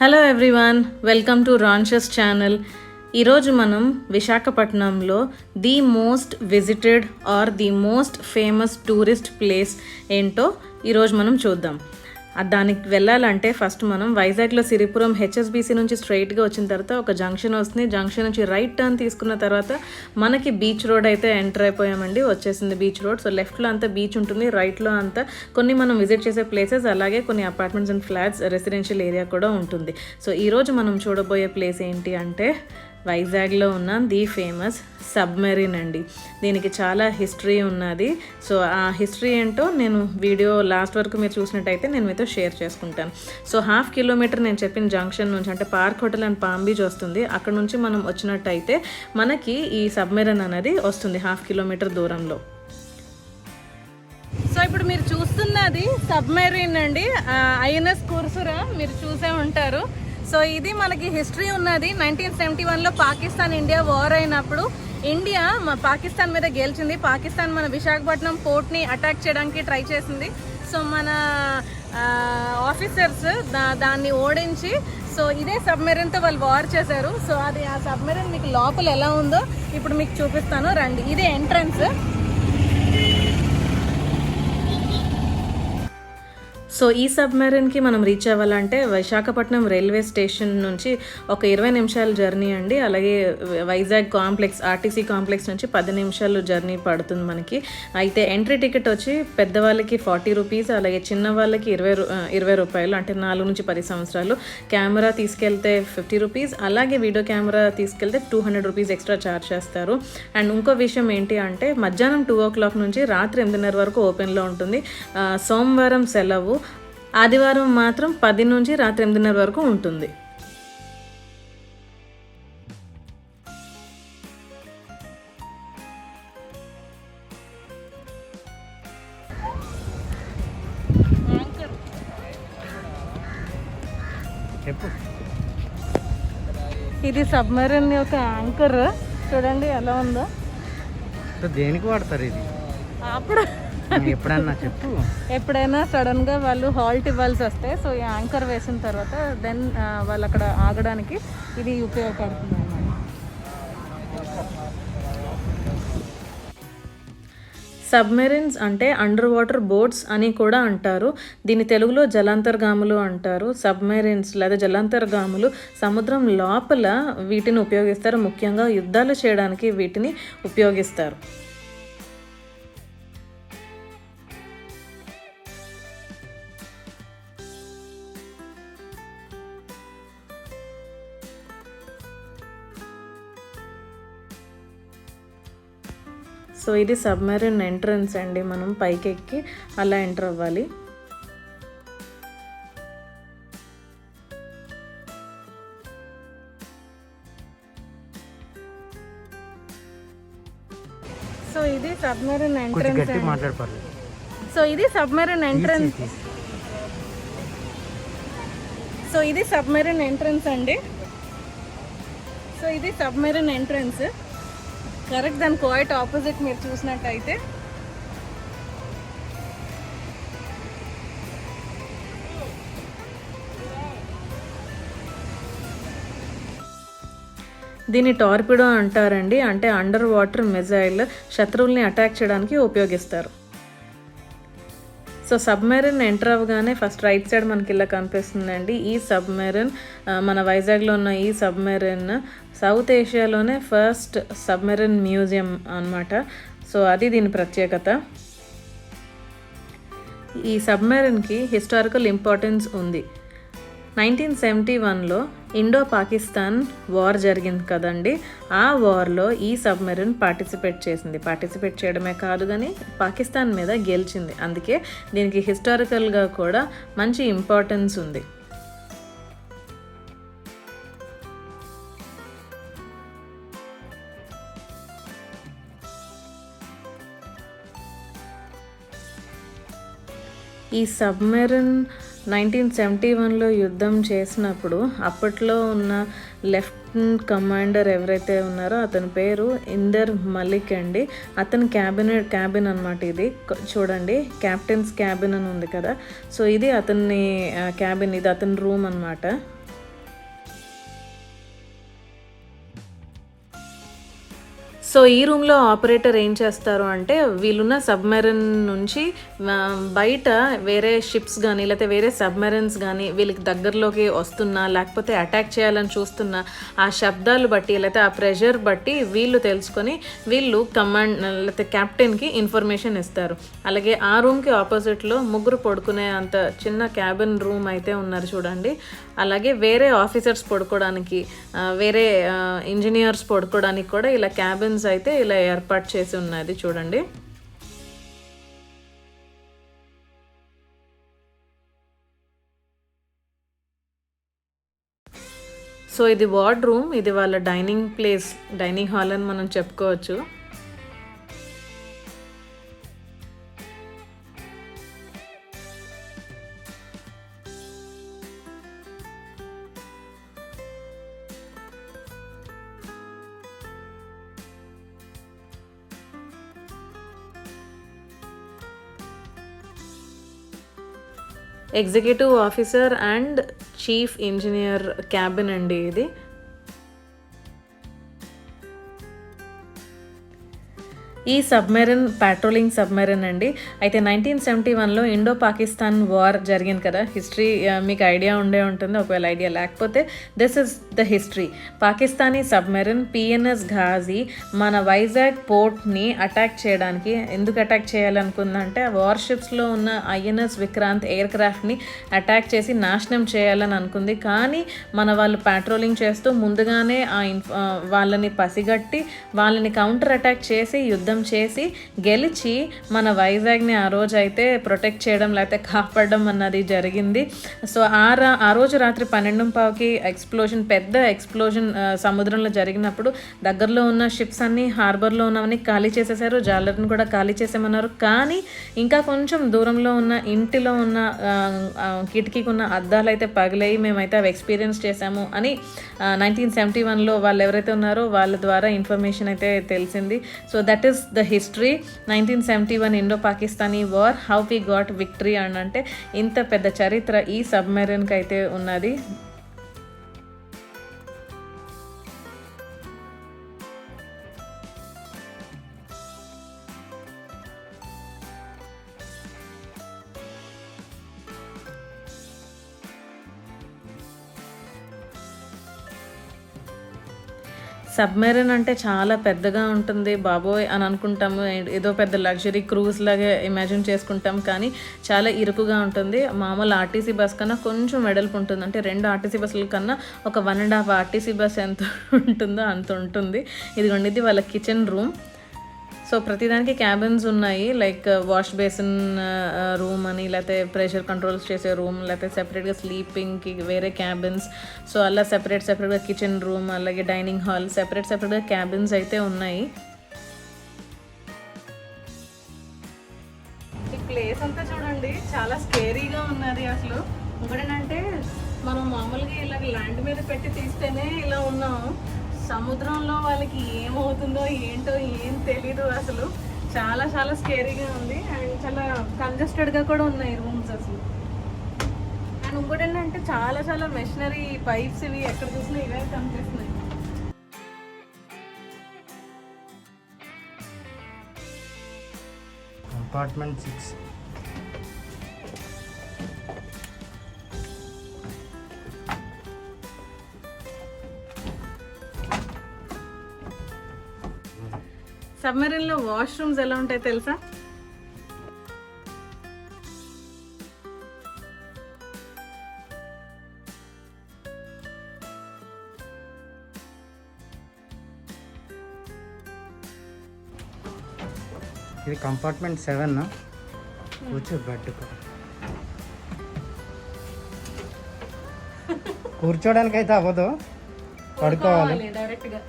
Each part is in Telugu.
హలో ఎవ్రీవన్, వెల్కమ్ టు రాన్షస్ ఛానల్. ఈరోజు మనం విశాఖపట్నంలో the most visited or the most famous tourist place ఏంటో ఈరోజు మనం చూద్దాం. దానికి వెళ్ళాలంటే ఫస్ట్ మనం వైజాగ్లో సిరిపురం హెచ్ఎస్బీసీ నుంచి స్ట్రైట్గా వచ్చిన తర్వాత ఒక జంక్షన్ వస్తుంది. జంక్షన్ నుంచి రైట్ టర్న్ తీసుకున్న తర్వాత మనకి బీచ్ రోడ్ అయితే ఎంటర్ అయిపోయామండి. వచ్చేసింది బీచ్ రోడ్. సో లెఫ్ట్లో అంతా బీచ్ ఉంటుంది, రైట్లో అంతా కొన్ని మనం విజిట్ చేసే ప్లేసెస్, అలాగే కొన్ని apartments and flats, residential area కూడా ఉంటుంది. సో ఈరోజు మనం చూడబోయే ప్లేస్ ఏంటి అంటే వైజాగ్లో ఉన్న ది ఫేమస్ సబ్మెరీన్ అండి. దీనికి చాలా హిస్టరీ ఉన్నది. సో ఆ హిస్టరీ ఏంటో నేను వీడియో లాస్ట్ వరకు మీరు చూసినట్టయితే నేను మీతో షేర్ చేసుకుంటాను. సో 1/2 కిలోమీటర్ నేను చెప్పిన జంక్షన్ నుంచి అంటే park hotel and palm beach వస్తుంది. అక్కడ నుంచి మనం వచ్చినట్టయితే మనకి ఈ సబ్మెరీన్ అనేది వస్తుంది 1/2 కిలోమీటర్ దూరంలో. సో ఇప్పుడు మీరు చూస్తున్నది సబ్మెరీన్ అండి, ఐఎన్ఎస్ కుర్సురా. మీరు చూసే ఉంటారు. సో ఇది మనకి హిస్టరీ ఉన్నది. 1971లో పాకిస్తాన్ ఇండియా వార్ అయినప్పుడు ఇండియా పాకిస్తాన్ మీద గెలిచింది. పాకిస్తాన్ మన విశాఖపట్నం పోర్ట్ని అటాక్ చేయడానికి ట్రై చేసింది. సో మన ఆఫీసర్స్ దాన్ని ఓడించి సో ఇదే సబ్మెరీన్తో వాళ్ళు వార్ చేశారు. సో అది ఆ సబ్మెరీన్ మీకు లోపల ఎలా ఉందో ఇప్పుడు మీకు చూపిస్తాను, రండి. ఇదే ఎంట్రన్స్. సో ఈ సబ్మెరీన్కి మనం రీచ్ అవ్వాలంటే విశాఖపట్నం రైల్వే స్టేషన్ నుంచి ఒక 20 నిమిషాల జర్నీ అండి. అలాగే వైజాగ్ కాంప్లెక్స్, ఆర్టీసీ కాంప్లెక్స్ నుంచి 10 నిమిషాలు జర్నీ పడుతుంది మనకి. అయితే ఎంట్రీ టికెట్ వచ్చి పెద్దవాళ్ళకి 40 రూపీస్, అలాగే చిన్న వాళ్ళకి 20 రూపాయలు, అంటే 4 నుంచి 10 సంవత్సరాలు. కెమెరా తీసుకెళ్తే 50 రూపీస్, అలాగే వీడియో కెమెరా తీసుకెళ్తే 200 రూపీస్ ఎక్స్ట్రా ఛార్జ్ చేస్తారు. అండ్ ఇంకో విషయం ఏంటి అంటే మధ్యాహ్నం 2 o'clock నుంచి రాత్రి 8:30 వరకు ఓపెన్లో ఉంటుంది. సోమవారం సెలవు, ఆదివారం మాత్రం 10 నుంచి రాత్రి 8:30 వరకు ఉంటుంది. ఇది సబ్మెరీన్ యొక్క యాంకర్. చూడండి ఎలా ఉందో. దేనికి వాడతారు ఇది? అప్పుడు ఎప్పుడన్నా చెప్పు. ఎప్పుడైనా సడన్గా వాళ్ళు హాల్ట్ ఇవ్వాల్సి వస్తే సో ఈ యాంకర్ వేసిన తర్వాత దెన్ వాళ్ళు అక్కడ ఆగడానికి ఇది ఉపయోగపడుతుంది అన్నమాట. సబ్మెరీన్స్ అంటే అండర్ వాటర్ బోట్స్ అని కూడా అంటారు. దీని తెలుగులో జలాంతర్గాములు అంటారు. సబ్మెరీన్స్ లేదా జలాంతర్గాములు సముద్రం లోపల వీటిని ఉపయోగిస్తారు. ముఖ్యంగా యుద్ధాలు చేయడానికి వీటిని ఉపయోగిస్తారు. సో ఇది సబ్మెరీన్ ఎంట్రన్స్ అండి. మనం పైకి ఎక్కి అలా ఎంటర్ అవ్వాలి. సో ఇది సబ్మెరీన్ ఎంట్రన్స్. సో ఇది సబ్మెరీన్ ఎంట్రన్స్. సో ఇది సబ్మెరీన్ ఎంట్రన్స్ అండి. సో ఇది సబ్మెరీన్ ఎంట్రన్స్. కరెక్ట్, దాని క్వైట్ ఆపోజిట్ మీరు చూసినట్టయితే దీన్ని టార్పిడో అంటారండి. అంటే అండర్ వాటర్ మిజైల్, శత్రువుల్ని అటాక్ చేయడానికి ఉపయోగిస్తారు. సో సబ్మెరీన్ ఎంటర్ అవ్వగానే ఫస్ట్ రైట్ సైడ్ మనకి ఇలా కనిపిస్తుందండి. ఈ సబ్మెరీన్ మన వైజాగ్లో ఉన్న ఈ సబ్మెరీన్ సౌత్ ఏషియాలోనే ఫస్ట్ సబ్మెరీన్ మ్యూజియం అన్నమాట. సో అది దీని ప్రత్యేకత. ఈ సబ్మెరీన్కి హిస్టారికల్ ఇంపార్టెన్స్ ఉంది. 1971లో ఇండో పాకిస్తాన్ వార్ జరిగింది కదండి. ఆ వార్లో ఈ సబ్మెరీన్ పార్టిసిపేట్ చేయడమే కాదు కానీ పాకిస్తాన్ మీద గెలిచింది. అందుకే దీనికి హిస్టారికల్గా కూడా మంచి ఇంపార్టెన్స్ ఉంది. ఈ సబ్మెరీన్ 1971లో యుద్ధం చేసినప్పుడు అప్పట్లో ఉన్న లెఫ్టినెంట్ కమాండర్ ఎవరైతే ఉన్నారో అతని పేరు ఇందర్ మలిక్ అండి. అతని క్యాబిన్ అనమాట. ఇది చూడండి, క్యాప్టెన్స్ క్యాబిన్ అని ఉంది కదా. సో ఇది అతని క్యాబిన్, ఇది అతని రూమ్ అనమాట. సో ఈ రూమ్లో ఆపరేటర్ ఏం చేస్తారు అంటే వీళ్ళున్న సబ్మెరైన్ నుంచి బయట వేరే షిప్స్ కానీ లేకపోతే వేరే సబ్మెరైన్స్ కానీ వీళ్ళకి దగ్గరలోకి వస్తున్నా లేకపోతే అటాక్ చేయాలని చూస్తున్నా ఆ శబ్దాలు బట్టి లేకపోతే ఆ ప్రెషర్ బట్టి వీళ్ళు తెలుసుకొని వీళ్ళు కమాండ్ లేకపోతే కెప్టెన్కి ఇన్ఫర్మేషన్ ఇస్తారు. అలాగే ఆ రూమ్కి ఆపోజిట్లో ముగ్గురు పడుకునే అంత చిన్న క్యాబిన్ రూమ్ అయితే ఉన్నారు చూడండి. అలాగే వేరే ఆఫీసర్స్ పడుకోవడానికి వేరే ఇంజనీర్స్ పడుకోవడానికి కూడా ఇలా క్యాబిన్స్ అయితే ఇలా ఏర్పాటు చేసి ఉన్నది చూడండి. సో ఇది వార్డ్ రూమ్, ఇది వాళ్ళ డైనింగ్ ప్లేస్, డైనింగ్ హాల్ అని మనం చెప్పుకోవచ్చు. Executive officer and chief engineer cabin అండి ఇది. ఈ సబ్మెరైన్ పెట్రోలింగ్ సబ్మెరైన్ అండి. అయితే 1971లో ఇండో పాకిస్తాన్ వార్ జరిగింది కదా, హిస్టరీ మీకు ఐడియా ఉండే ఉంటుంది. ఒకవేళ ఐడియా లేకపోతే this is the history. Pakistani submarine PNS Ghazi మన వైజాగ్ పోర్ట్ని అటాక్ చేయడానికి ఎందుకు అటాక్ చేయాలనుకుందంటే వార్షిప్స్లో ఉన్న ఐఎన్ఎస్ విక్రాంత్ ఎయిర్ క్రాఫ్ట్ని అటాక్ చేసి నాశనం చేయాలని అనుకుంది. కానీ మన వాళ్ళు పెట్రోలింగ్ చేస్తూ ముందుగానే వాళ్ళని పసిగట్టి వాళ్ళని కౌంటర్ అటాక్ చేసి యుద్ధం చేసి గెలిచి మన వైజాగ్ని ఆ రోజు అయితే ప్రొటెక్ట్ చేయడం లేకపోతే కాపాడడం అన్నది జరిగింది. సో ఆ రోజు రాత్రి 12:15కి ఎక్స్ప్లోజన్, పెద్ద ఎక్స్ప్లోజన్ సముద్రంలో జరిగినప్పుడు దగ్గరలో ఉన్న షిప్స్ అన్నీ హార్బర్లో ఉన్నవన్నీ ఖాళీ చేసేసారు, జాలర్ని కూడా ఖాళీ చేసేమన్నారు. కానీ ఇంకా కొంచెం దూరంలో ఉన్న ఇంటిలో ఉన్న కిటికీకి ఉన్న అద్దాలు అయితే పగిలాయి, మేమైతే అవి ఎక్స్పీరియన్స్ చేసాము అని 1971లో వాళ్ళు ఎవరైతే ఉన్నారో వాళ్ళ ద్వారా ఇన్ఫర్మేషన్ అయితే తెలిసింది. So that is the history. 1971 Indo Pakistani war, how we got victory అని అంటే ఇంత పెద్ద చరిత్ర ఈ సబ్మెరైన్కి అయితే ఉన్నది. సబ్మెరైన్ అంటే చాలా పెద్దగా ఉంటుంది బాబోయ్ అని అనుకుంటాము, ఏదో పెద్ద లగ్జరీ క్రూజ్ లాగా ఇమాజిన్ చేసుకుంటాం. కానీ చాలా ఇరుకుగా ఉంటుంది. మామూలు ఆర్టీసీ బస్ కన్నా కొంచెం వెడల్పు ఉంటుంది. అంటే 2 ఆర్టీసీ బస్సుల కన్నా ఒక 1.5 ఆర్టీసీ బస్ ఎంత ఉంటుందో అంత ఉంటుంది. ఇదిగోండి, ఇది వాళ్ళ కిచెన్ రూమ్. సో ప్రతిదానికి క్యాబిన్స్ ఉన్నాయి, లైక్ వాష్ బేసిన్ రూమ్ అని, లేకపోతే ప్రెషర్ కంట్రోల్స్ చేసే రూమ్, లేకపోతే సెపరేట్గా స్లీపింగ్కి వేరే క్యాబిన్స్. సో అలా సెపరేట్గా కిచెన్ రూమ్, అలాగే డైనింగ్ హాల్, సెపరేట్గా క్యాబిన్స్ అయితే ఉన్నాయి. ఈ ప్లేస్ అంతా చూడండి, చాలా స్కేరీగా ఉన్నది. అసలు ఇంకోటేంటంటే మనం మామూలుగా ఇలా ల్యాండ్ మీద పెట్టి తీస్తేనే ఇలా ఉన్నాము, సముద్రంలో వాళ్ళకి ఏమవుతుందో ఏంటో ఏం తెలీదు. అసలు చాలా చాలా స్కేరీగా ఉంది అండ్ చాలా కంజెస్టెడ్గా కూడా ఉన్నాయి రూమ్స్ అసలు. అండ్ ఇంకోటి ఏంటంటే చాలా చాలా మెషినరీ పైప్స్ ఇవి ఎక్కడ చూసినా ఇవే కనిపిస్తున్నాయి. కంపార్ట్మెంట్ 6. సబ్మెరైన్లో వాష్రూమ్స్ ఎలా ఉంటాయి తెలుసా? ఇది కంపార్ట్మెంట్ 7. కూర్చో, బెడ్ కూర్చోడానికి అయితే అవ్వదు, పడుకోవాలి డైరెక్ట్గా.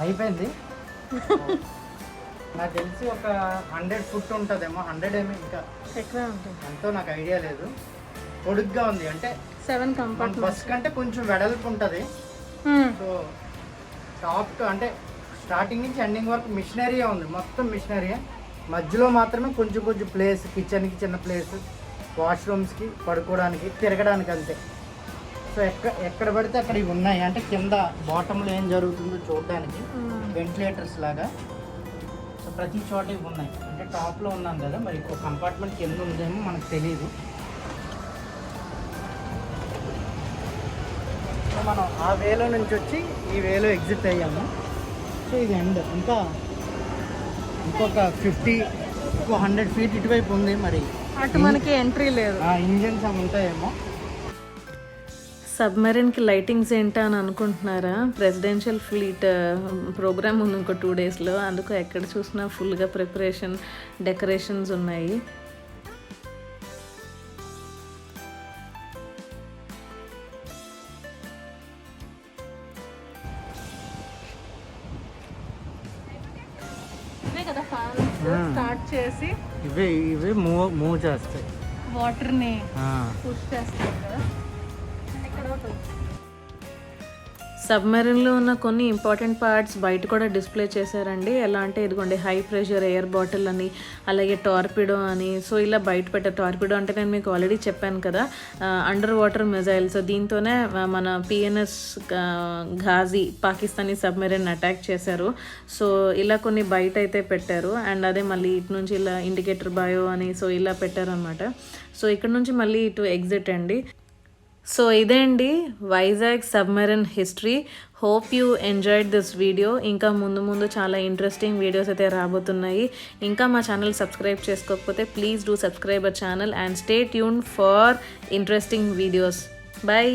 అయిపోయింది. నాకు తెలిసి ఒక 100 ఫుట్ ఉంటుందేమో, 100 ఏమో, ఇంకా ఎక్కువ ఉంటుంది, ఎంతో నాకు ఐడియా లేదు. పొడుగ్గా ఉంది, అంటే 7 కంపార్ట్మెంట్ బస్ కంటే కొంచెం వెడల్పు ఉంటుంది. సో టాప్ అంటే స్టార్టింగ్ నుంచి ఎండింగ్ వరకు మిషనరీ ఉంది, మొత్తం మిషనరీ. మధ్యలో మాత్రమే కొంచెం కొంచెం ప్లేస్, కిచెన్కి చిన్న ప్లేస్, వాష్రూమ్స్కి, పడుకోవడానికి, తిరగడానికి అంతే. సో ఎక్కడ పడితే అక్కడ ఇవి ఉన్నాయి. అంటే కింద బాటంలో ఏం జరుగుతుందో చూడడానికి వెంటిలేటర్స్ లాగా. సో ప్రతి చోట ఇవి ఉన్నాయి. అంటే టాప్లో ఉన్నాం కదా, మరి ఒక కంపార్ట్మెంట్ కింద ఉందేమో మనకు తెలియదు. సో మనం ఆ వేలో నుంచి వచ్చి ఈ వేలో ఎగ్జిట్ అయ్యాము. సో ఇది ఎండ్. ఇంకొక 100 ఫీట్ ఇటువైపు ఉంది. మరి అటు మనకి ఎంట్రీ లేదు. ఆ ఇంజన్స్ అవి ఉంటాయేమో. సబ్మెరీన్కి లైటింగ్స్ ఏంటా అని అనుకుంటున్నారా? ప్రెసిడెన్షియల్ ఫ్లీట్ ప్రోగ్రామ్ ఉంది ఇంకో 2 డేస్లో. అందుకు ఎక్కడ చూసినా ఫుల్గా ప్రిపరేషన్, డెకరేషన్స్ ఉన్నాయి. ఇవే కదా ఫ్యాన్స్ స్టార్ట్ చేసి ఇవే మూవ్ చేస్తాయి, వాటర్ని పుష్ చేస్తాయి కదా. సబ్మెరీన్లో ఉన్న కొన్ని ఇంపార్టెంట్ పార్ట్స్ బయట కూడా డిస్ప్లే చేశారండి. ఎలా అంటే ఇదిగోండి, హై ప్రెషర్ ఎయిర్ బాటిల్ అని, అలాగే టార్పిడో అని. సో ఇలా బయట పెట్టారు. టార్పిడో అంటే నేను మీకు ఆల్రెడీ చెప్పాను కదా, అండర్ వాటర్ మిజైల్స్. దీంతోనే మన PNS Ghazi Pakistani submarine attack చేశారు. సో ఇలా కొన్ని బయట అయితే పెట్టారు. అండ్ అదే మళ్ళీ ఇటు నుంచి ఇలా ఇండికేటర్ బయో అని సో ఇలా పెట్టారనమాట. సో ఇక్కడ నుంచి మళ్ళీ ఇటు ఎగ్జిట్ అండి. సో ఇదే అండి Vizag submarine history. Hope you enjoyed this video. ఇంకా ముందు చాలా ఇంట్రెస్టింగ్ వీడియోస్ అయితే రాబోతున్నాయి. ఇంకా మా ఛానల్ సబ్స్క్రైబ్ చేసుకోకపోతే please do subscribe our channel and stay tuned for interesting videos. Bye.